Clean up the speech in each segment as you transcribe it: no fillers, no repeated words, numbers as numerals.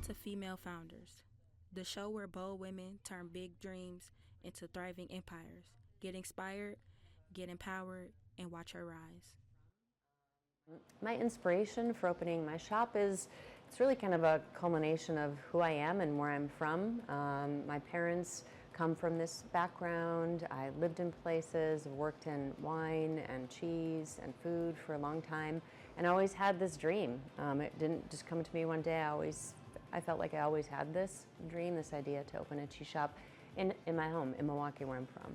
to Female Founders, the show where bold women turn big dreams into thriving empires. Get inspired, get empowered, and watch her rise. My inspiration for opening my shop is it's really kind of a culmination of who I am and where I'm from. My parents come from this background. I lived in places, worked in wine and cheese and food for a long time, and I always had this dream. It didn't just come to me one day. I felt like I always had this dream, this idea to open a cheese shop in my home in Milwaukee, where I'm from.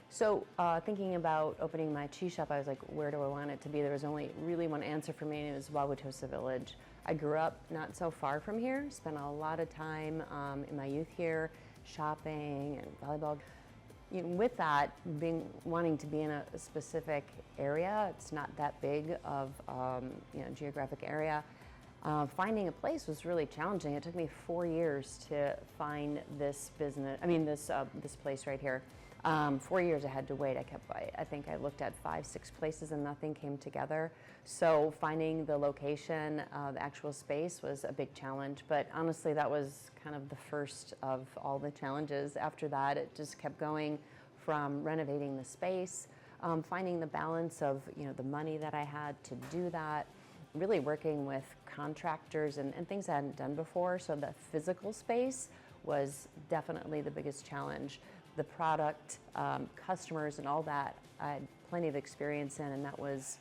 So thinking about opening my cheese shop, I was like, where do I want it to be? There was only really one answer for me, and it was Wauwatosa Village. I grew up not so far from here, spent a lot of time in my youth here, shopping and volleyball. With that, wanting to be in a specific area, it's not that big of geographic area. Finding a place was really challenging. It took me 4 years to find this this place right here. 4 years I had to wait. I think I looked at 5, 6 places and nothing came together. So finding the location, the actual space was a big challenge. But honestly, that was kind of the first of all the challenges. After that, it just kept going from renovating the space, finding the balance of the money that I had to do that, really working with contractors and things I hadn't done before. So the physical space was definitely the biggest challenge. The product, customers and all that, I had plenty of experience in, and that was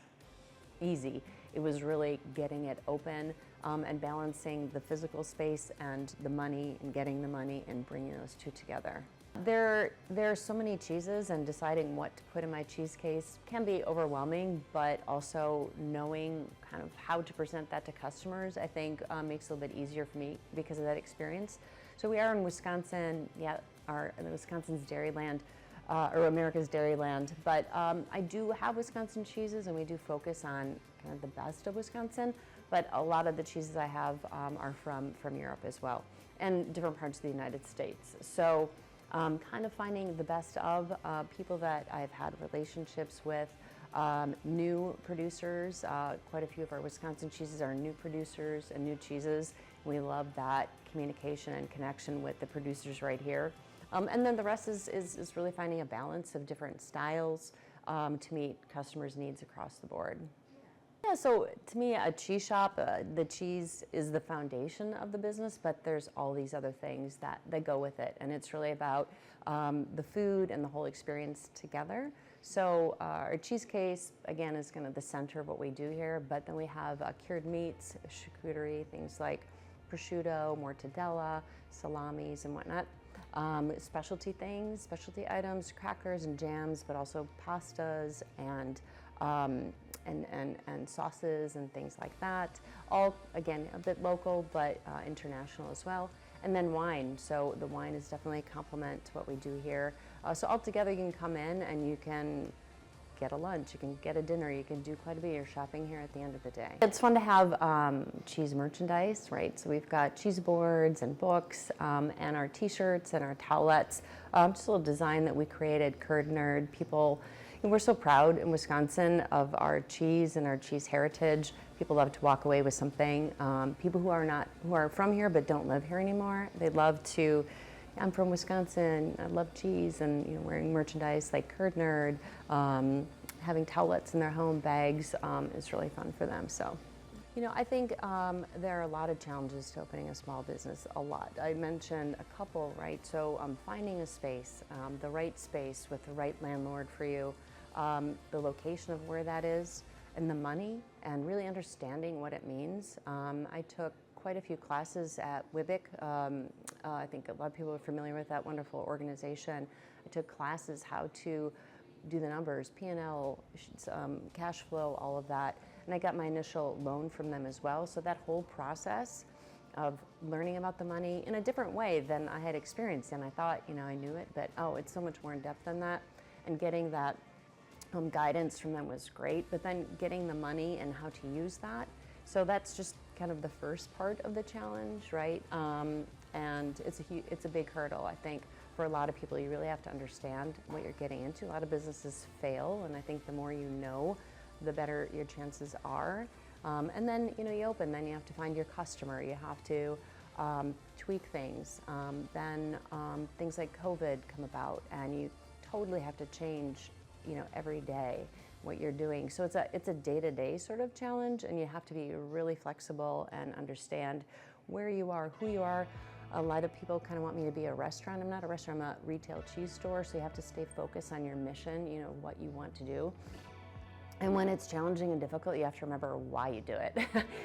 easy. It was really getting it open and balancing the physical space and the money and getting the money and bringing those two together. There are so many cheeses, and deciding what to put in my cheese case can be overwhelming, but also knowing kind of how to present that to customers, I think makes it a little bit easier for me because of that experience. So we are in Wisconsin, Wisconsin's Dairyland, or America's Dairyland, but I do have Wisconsin cheeses, and we do focus on kind of the best of Wisconsin, but a lot of the cheeses I have are from Europe as well, and different parts of the United States. So kind of finding the best of people that I've had relationships with, new producers. Quite a few of our Wisconsin cheeses are new producers and new cheeses. We love that communication and connection with the producers right here. And then the rest is really finding a balance of different styles to meet customers' needs across the board. Yeah, so to me, a cheese shop, the cheese is the foundation of the business, but there's all these other things that go with it. And it's really about the food and the whole experience together. So our cheese case, again, is kind of the center of what we do here, but then we have cured meats, charcuterie, things like prosciutto, mortadella, salamis, and whatnot. Specialty things, specialty items, crackers and jams, but also pastas and sauces and things like that. All, again, a bit local, but international as well. And then wine. So the wine is definitely a complement to what we do here. So altogether, you can come in and you can get a lunch, you can get a dinner, you can do quite a bit of your shopping here at the end of the day. It's fun to have cheese merchandise, right? So we've got cheese boards and books and our t-shirts and our towelettes. Just a little design that we created, Curd Nerd. People, we're so proud in Wisconsin of our cheese and our cheese heritage. People love to walk away with something. People who are from here but don't live here anymore, they love to, I'm from Wisconsin, I love cheese, and wearing merchandise like Curd Nerd, having towelettes in their home bags is really fun for them. So, I think there are a lot of challenges to opening a small business, a lot. I mentioned a couple, right? So finding a space, the right space with the right landlord for you, the location of where that is, and the money, and really understanding what it means. I took quite a few classes at WIBIC. I think a lot of people are familiar with that wonderful organization. I took classes how to do the numbers, P&L, cash flow, all of that. And I got my initial loan from them as well. So that whole process of learning about the money in a different way than I had experienced. And I thought, I knew it, but it's so much more in depth than that. And getting that guidance from them was great, but then getting the money and how to use that. So that's just kind of the first part of the challenge, right? And it's a big hurdle, I think. For a lot of people, you really have to understand what you're getting into. A lot of businesses fail, and I think the more you know, the better your chances are. And then, you open, then you have to find your customer. You have to tweak things. Then things like COVID come about, and you totally have to change, every day what you're doing. So it's a day-to-day sort of challenge, and you have to be really flexible and understand where you are, who you are. A lot of people kind of want me to be a restaurant. I'm not a restaurant, I'm a retail cheese store, so you have to stay focused on your mission, what you want to do. And when it's challenging and difficult, you have to remember why you do it.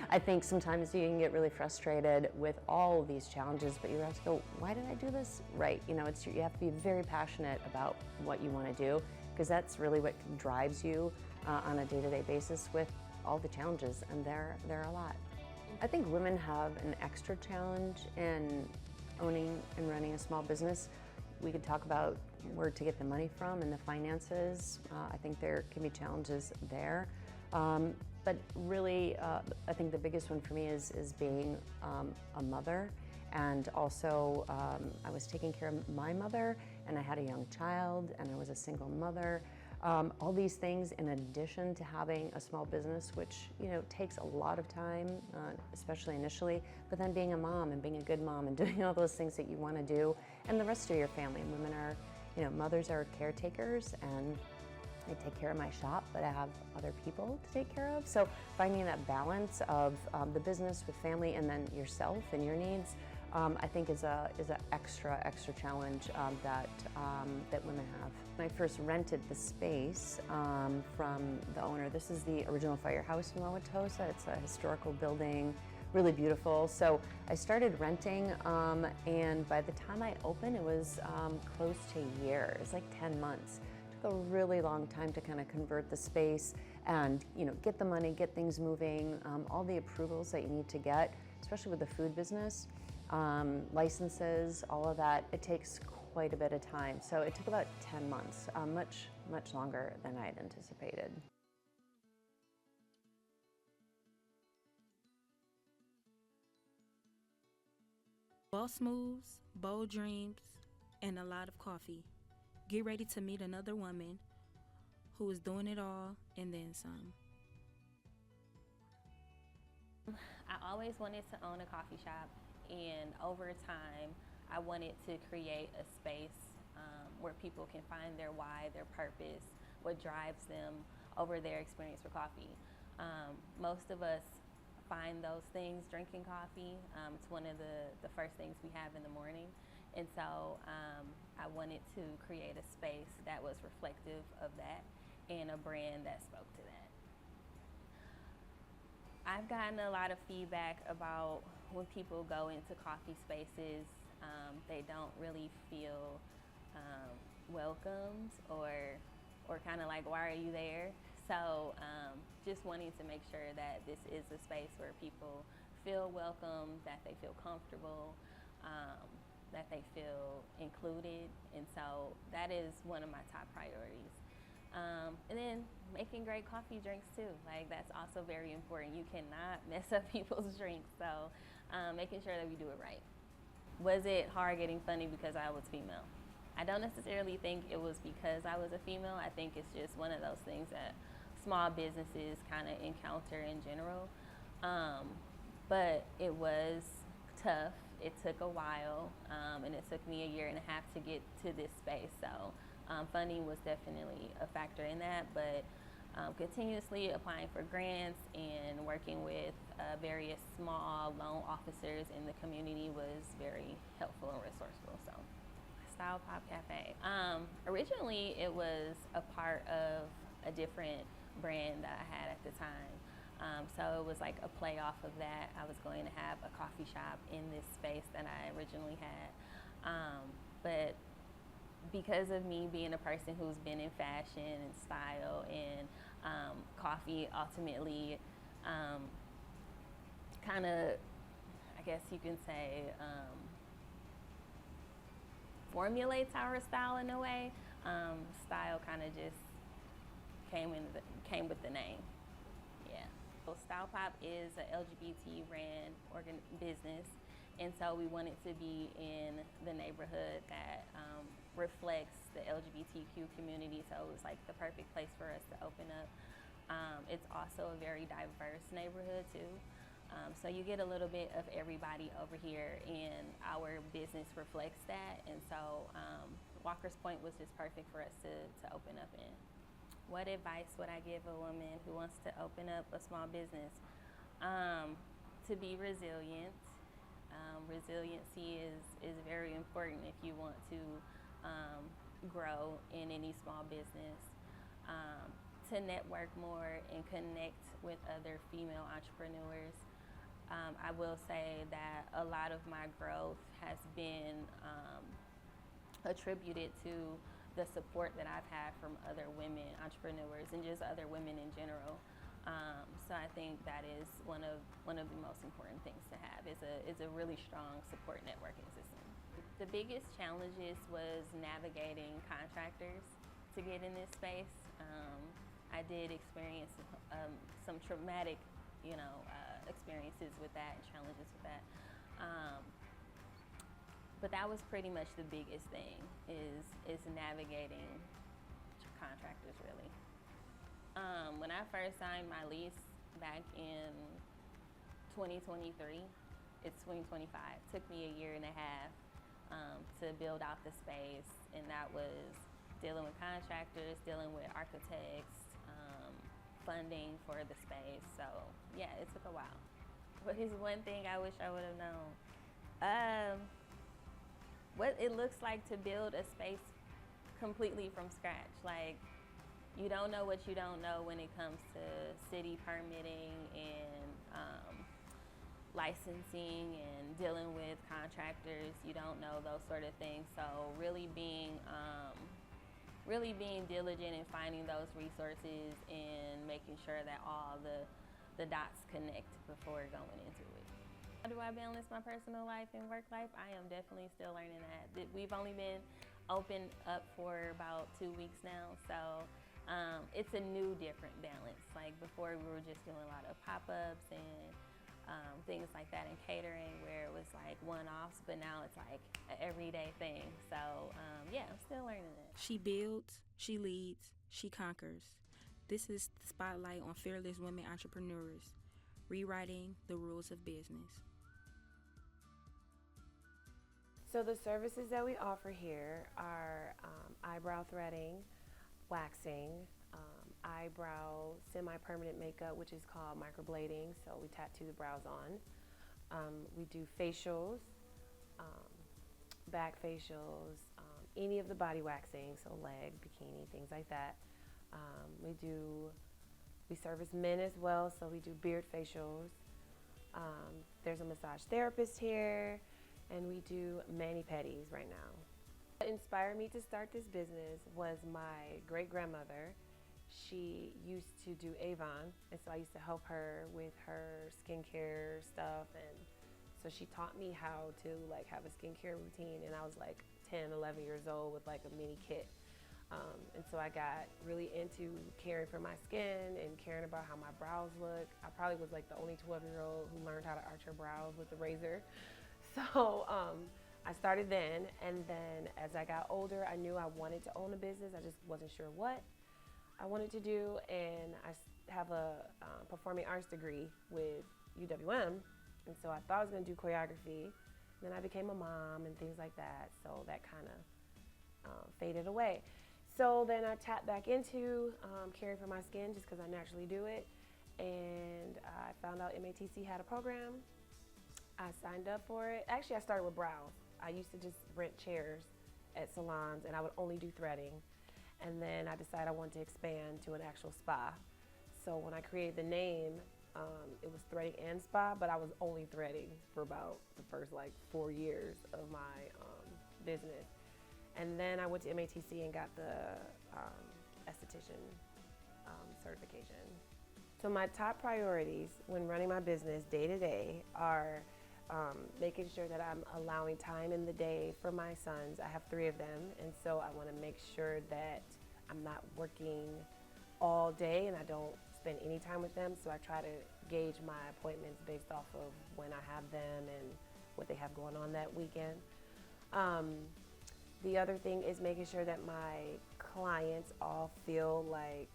I think sometimes you can get really frustrated with all these challenges, but you have to go, why did I do this? Right, you have to be very passionate about what you want to do, because that's really what drives you on a day-to-day basis with all the challenges, and there are a lot. I think women have an extra challenge in owning and running a small business. We could talk about where to get the money from and the finances. I think there can be challenges there. But really, I think the biggest one for me is being a mother. And also, I was taking care of my mother, and I had a young child, and I was a single mother. All these things in addition to having a small business, which takes a lot of time, especially initially, but then being a mom and being a good mom and doing all those things that you want to do, and the rest of your family. Women are, mothers are caretakers, and I take care of my shop, but I have other people to take care of. So finding that balance of the business with family and then yourself and your needs, I think is an extra challenge that women have. When I first rented the space from the owner, this is the original firehouse in Wauwatosa. It's a historical building, really beautiful. So I started renting, and by the time I opened, it was close to a year. It was like 10 months. It took a really long time to kind of convert the space and get the money, get things moving, all the approvals that you need to get, especially with the food business. Licenses, all of that, it takes quite a bit of time. So it took about 10 months, much longer than I had anticipated. Boss moves, bold dreams, and a lot of coffee. Get ready to meet another woman who is doing it all and then some. I always wanted to own a coffee shop, and over time, I wanted to create a space where people can find their why, their purpose, what drives them over their experience with coffee. Most of us find those things drinking coffee. It's one of the first things we have in the morning. And so I wanted to create a space that was reflective of that and a brand that spoke to that. I've gotten a lot of feedback about when people go into coffee spaces, they don't really feel welcomed or kind of like, why are you there? So just wanting to make sure that this is a space where people feel welcome, that they feel comfortable, that they feel included. And so that is one of my top priorities. And then making great coffee drinks too. Like that's also very important. You cannot mess up people's drinks. So making sure that we do it right. Was it hard getting funding because I was female? I don't necessarily think it was because I was a female. I think it's just one of those things that small businesses kind of encounter in general. But it was tough. It took a while, and it took me a year and a half to get to this space. So funding was definitely a factor in that, but continuously applying for grants and working with various small loan officers in the community was very helpful and resourceful. So, Style Pop Cafe. Originally, it was a part of a different brand that I had at the time. So it was like a play off of that. I was going to have a coffee shop in this space that I originally had. But because of me being a person who's been in fashion and style and coffee ultimately kind of, I guess you can say, formulates our style in a way, style kind of just came with the name. Yeah. So Style Pop is an LGBT ran business, and so we wanted to be in the neighborhood that reflects the LGBTQ community, so it was like the perfect place for us to open up. It's also a very diverse neighborhood too. So you get a little bit of everybody over here, and our business reflects that. And so Walker's Point was just perfect for us to open up in. What advice would I give a woman who wants to open up a small business? To be resilient. Resiliency is very important if you want to grow in any small business. To network more and connect with other female entrepreneurs. I will say that a lot of my growth has been attributed to the support that I've had from other women entrepreneurs and just other women in general. So I think that is one of the most important things to have is a really strong support networking system. The biggest challenges was navigating contractors to get in this space. I did experience some traumatic, experiences with that and challenges with that. But that was pretty much the biggest thing is navigating contractors really. When I first signed my lease back in 2023, it's 2025. It took me a year and a half to build out the space, and that was dealing with contractors, dealing with architects, funding for the space. So yeah, it took a while. What is one thing I wish I would have known? What it looks like to build a space completely from scratch. Like, you don't know what you don't know when it comes to city permitting and licensing and dealing with contractors. You don't know those sort of things. So really being diligent in finding those resources and making sure that all the dots connect before going into it. How do I balance my personal life and work life? I am definitely still learning that. We've only been open up for about 2 weeks now, so it's a new, different balance. Like before, we were just doing a lot of pop-ups and things like that in catering, where it was like one-offs, but now it's like an everyday thing. So yeah, I'm still learning that. She builds, she leads, she conquers. This is the spotlight on fearless women entrepreneurs, rewriting the rules of business. So the services that we offer here are eyebrow threading, waxing, eyebrow semi-permanent makeup, which is called microblading, so we tattoo the brows on. We do facials, back facials, any of the body waxing, so leg, bikini, things like that. We service men as well, so we do beard facials. There's a massage therapist here, and we do mani-pedis right now. What inspired me to start this business was my great-grandmother. She used to do Avon, and so I used to help her with her skincare stuff, and so she taught me how to have a skincare routine, and I was 10, 11 years old with a mini kit. And so I got really into caring for my skin and caring about how my brows look. I probably was the only 12-year-old who learned how to arch her brows with a razor. So I started then, and then as I got older, I knew I wanted to own a business. I just wasn't sure what I wanted to do, and I have a performing arts degree with UWM, and so I thought I was going to do choreography. Then I became a mom and things like that, so that kind of faded away. So then I tapped back into caring for my skin just because I naturally do it, and I found out MATC had a program. I signed up for it. Actually, I started with brows. I used to just rent chairs at salons, and I would only do threading. And then I decided I wanted to expand to an actual spa. So when I created the name, it was threading and spa, but I was only threading for about the first 4 years of my business. And then I went to MATC and got the esthetician certification. So my top priorities when running my business day to day are making sure that I'm allowing time in the day for my sons. I have 3 of them, and so I want to make sure that I'm not working all day and I don't spend any time with them. So I try to gauge my appointments based off of when I have them and what they have going on that weekend. The other thing is making sure that my clients all feel like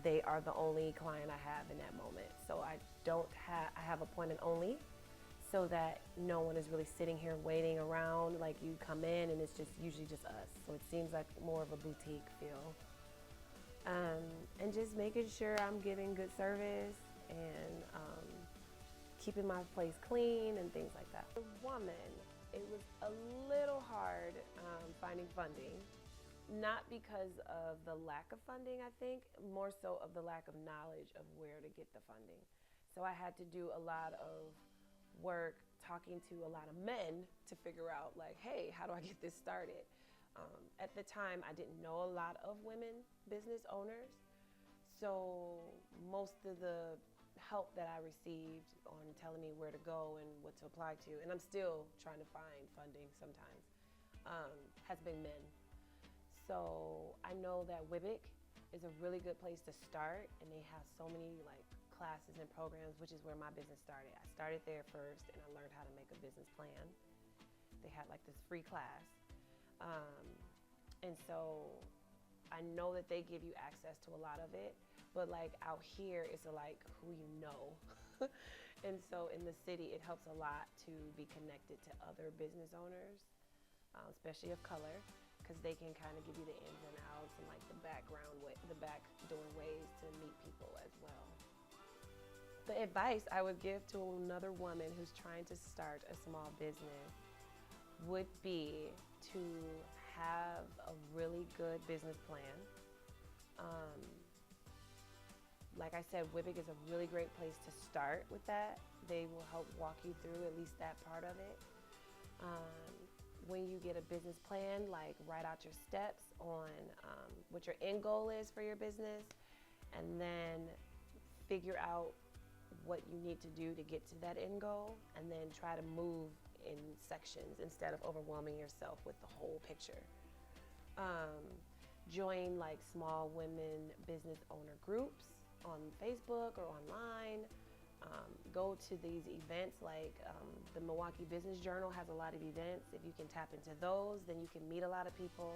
they are the only client I have in that moment. So I have appointment only, so that no one is really sitting here waiting around. Like, you come in and it's just usually just us. So it seems like more of a boutique feel. And just making sure I'm giving good service and keeping my place clean and things like that. The woman, it was a little hard finding funding. Not because of the lack of funding, I think, more so of the lack of knowledge of where to get the funding. So I had to do a lot of work talking to a lot of men to figure out, like, hey, how do I get this started? At the time, I didn't know a lot of women business owners. So most of the help that I received on telling me where to go and what to apply to, and I'm still trying to find funding sometimes, has been men. So I know that WIBIC is a really good place to start, and they have so many like classes and programs, which is where my business started. I started there first, and I learned how to make a business plan. They had like this free class. And so I know that they give you access to a lot of it, but like out here, it's like who you know. And so in the city, it helps a lot to be connected to other business owners, especially of color, because they can kind of give you the ins and outs and like the backdoor ways to meet people as well. The advice I would give to another woman who's trying to start a small business would be to have a really good business plan. Like I said, WIBIC is a really great place to start with that. They will help walk you through at least that part of it. When you get a business plan, like write out your steps on what your end goal is for your business, and then figure out what you need to do to get to that end goal, and then try to move in sections instead of overwhelming yourself with the whole picture. Join like small women business owner groups on Facebook or online. Go to these events like the Milwaukee Business Journal has a lot of events. If you can tap into those, then you can meet a lot of people.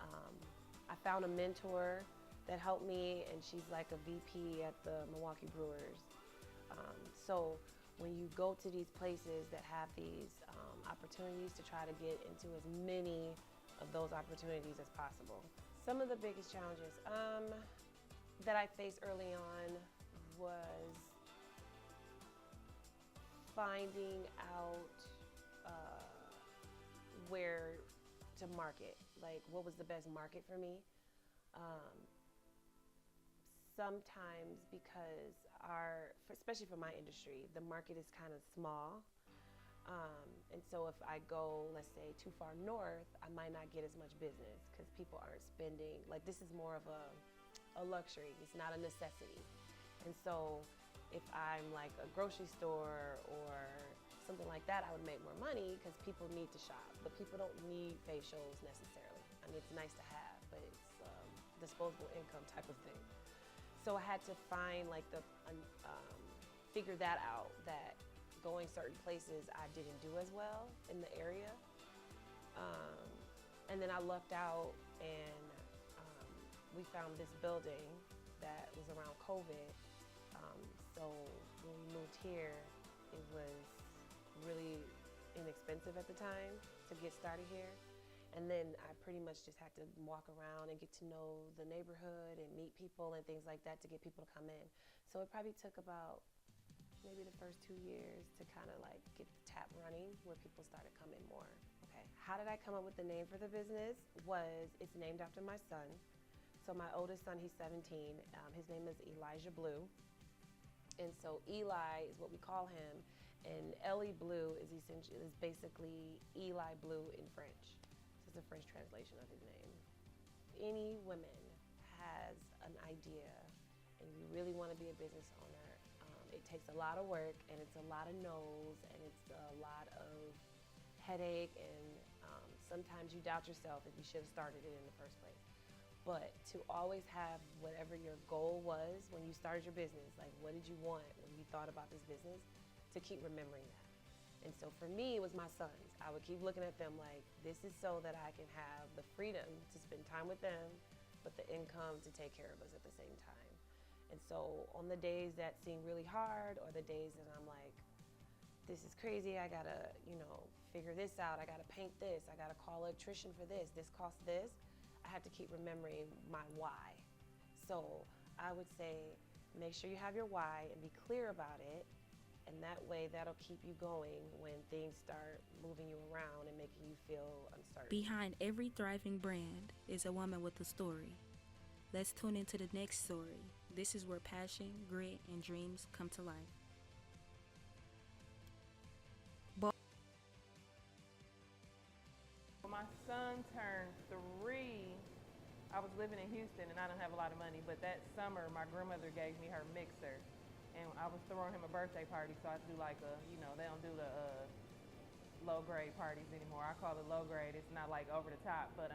I found a mentor that helped me, and she's like a VP at the Milwaukee Brewers. So when you go to these places that have these opportunities, to try to get into as many of those opportunities as possible. Some of the biggest challenges that I faced early on was finding out where to market, like what was the best market for me. Sometimes because especially for my industry, the market is kind of small. And so if I go, let's say, too far north, I might not get as much business because people aren't spending, like this is more of a luxury, it's not a necessity. And so if I'm like a grocery store or something like that, I would make more money because people need to shop, but people don't need facials necessarily. I mean, it's nice to have, but it's disposable income type of thing. So I had to find like figure that out, that going certain places I didn't do as well in the area. And then I lucked out, and we found this building that was around COVID. So when we moved here, it was really inexpensive at the time to get started here. And then I pretty much just had to walk around and get to know the neighborhood and meet people and things like that to get people to come in. So it probably took about maybe the first 2 years to kind of like get the tap running where people started coming more. Okay, how did I come up with the name for the business? It's named after my son. So my oldest son, he's 17. His name is Elijah Blue. And so Eli is what we call him, and Ellie Blue is basically Eli Blue in French. This is a French translation of his name. Any woman has an idea and you really want to be a business owner, it takes a lot of work, and it's a lot of no's, and it's a lot of headache, and sometimes you doubt yourself if you should have started it in the first place. But to always have whatever your goal was when you started your business, like what did you want when you thought about this business, to keep remembering that. And so for me, it was my sons. I would keep looking at them like, this is so that I can have the freedom to spend time with them, but the income to take care of us at the same time. And so on the days that seem really hard, or the days that I'm like, this is crazy, I gotta, figure this out, I gotta paint this, I gotta call an electrician for this costs this, I have to keep remembering my why. So I would say, make sure you have your why and be clear about it, and that way that'll keep you going when things start moving you around and making you feel uncertain. Behind every thriving brand is a woman with a story. Let's tune into the next story. This is where passion, grit, and dreams come to life. When my son turned 3, I was living in Houston and I don't have a lot of money, but that summer my grandmother gave me her mixer, and I was throwing him a birthday party, so I do like they don't do the low grade parties anymore. I call it low grade. It's not like over the top, but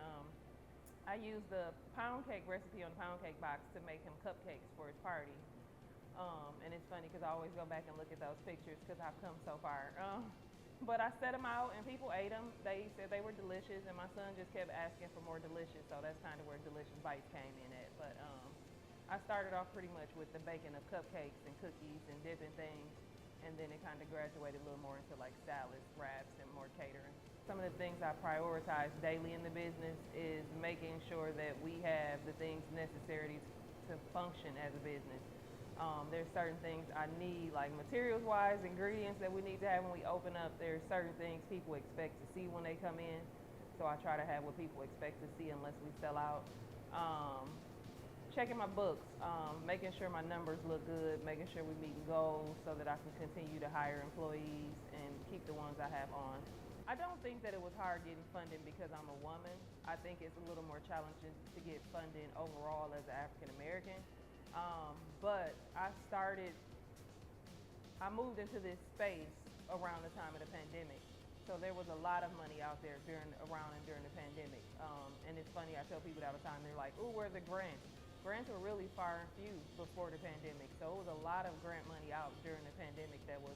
I used the pound cake recipe on the pound cake box to make him cupcakes for his party. And it's funny because I always go back and look at those pictures because I've come so far. But I set them out and people ate them. They said they were delicious, and my son just kept asking for more delicious, so that's kind of where Delicious Bites came in at. But I started off pretty much with the baking of cupcakes and cookies and different things, and then it kind of graduated a little more into like salads, wraps, and more catering. Some of the things I prioritize daily in the business is making sure that we have the things necessary to function as a business. There's certain things I need, like materials-wise, ingredients that we need to have when we open up. There's certain things people expect to see when they come in, so I try to have what people expect to see unless we sell out. Checking my books, making sure my numbers look good, making sure we're meeting goals so that I can continue to hire employees and keep the ones I have on. I don't think that it was hard getting funding because I'm a woman. I think it's a little more challenging to get funding overall as an African American. But I moved into this space around the time of the pandemic. So there was a lot of money out there around and during the pandemic. And it's funny, I tell people all the time, they're like, ooh, where's the grants? Grants were really far and few before the pandemic. So it was a lot of grant money out during the pandemic that was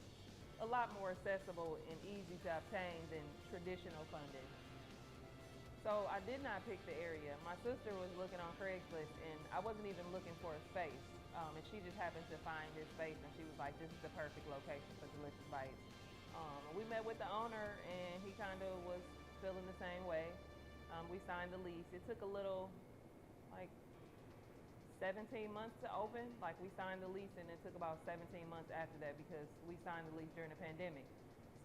a lot more accessible and easy to obtain than traditional funding. So I did not pick the area. My sister was looking on Craigslist, and I wasn't even looking for a space. And she just happened to find this space, and she was like, this is the perfect location for Delicious Bites. We met with the owner, and he kind of was feeling the same way. We signed the lease. It took a little, like 17 months to open. Like we signed the lease, and it took about 17 months after that because we signed the lease during the pandemic.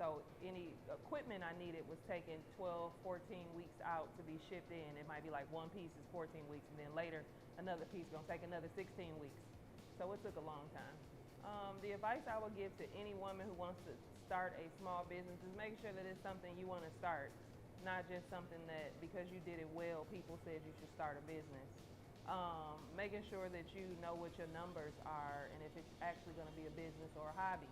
So any equipment I needed was taking 12, 14 weeks out to be shipped in. It might be like one piece is 14 weeks, and then later another piece is gonna take another 16 weeks. So it took a long time. The advice I would give to any woman who wants to start a small business is make sure that it's something you wanna start, not just something that because you did it well, people said you should start a business. Making sure that you know what your numbers are and if it's actually gonna be a business or a hobby.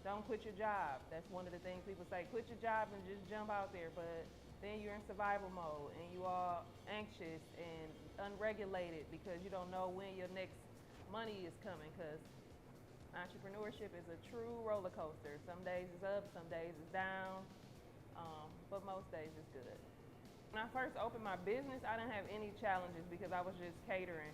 Don't quit your job. That's one of the things people say, quit your job and just jump out there, but then you're in survival mode and you are anxious and unregulated because you don't know when your next money is coming, because entrepreneurship is a true roller coaster. Some days it's up, some days it's down, but most days it's good. When I first opened my business, I didn't have any challenges because I was just catering,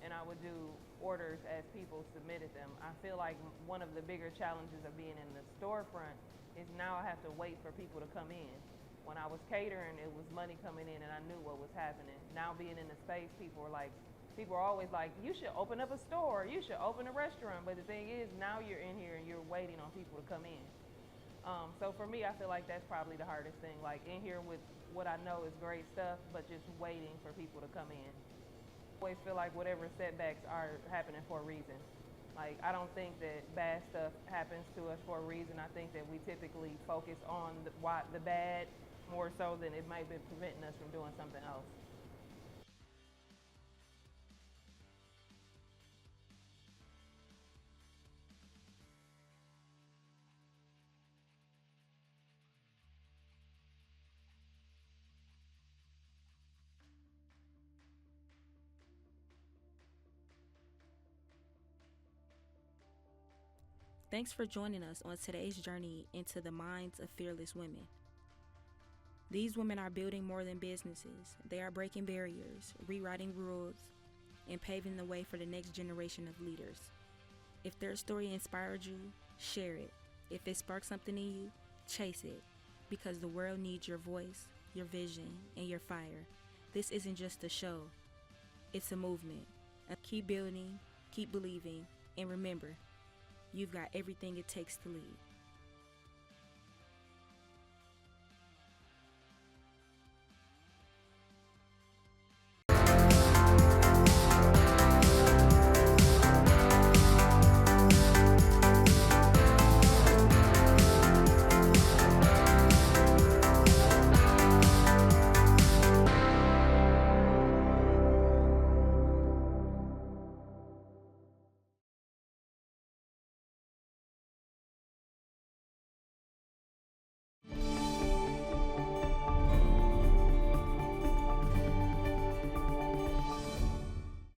and I would do orders as people submitted them. I feel like one of the bigger challenges of being in the storefront is now I have to wait for people to come in. When I was catering, it was money coming in and I knew what was happening. Now being in the space, people are always like, you should open up a store, you should open a restaurant. But the thing is, now you're in here and you're waiting on people to come in. So for me, I feel like that's probably the hardest thing, like in here with what I know is great stuff, but just waiting for people to come in. I always feel like whatever setbacks are happening for a reason. Like, I don't think that bad stuff happens to us for a reason. I think that we typically focus on the bad more so than it might be preventing us from doing something else. Thanks for joining us on today's journey into the minds of fearless women. These women are building more than businesses. They are breaking barriers, rewriting rules, and paving the way for the next generation of leaders. If their story inspired you, share it. If it sparked something in you, chase it. Because the world needs your voice, your vision, and your fire. This isn't just a show. It's a movement. Keep building, keep believing, and remember, you've got everything it takes to lead.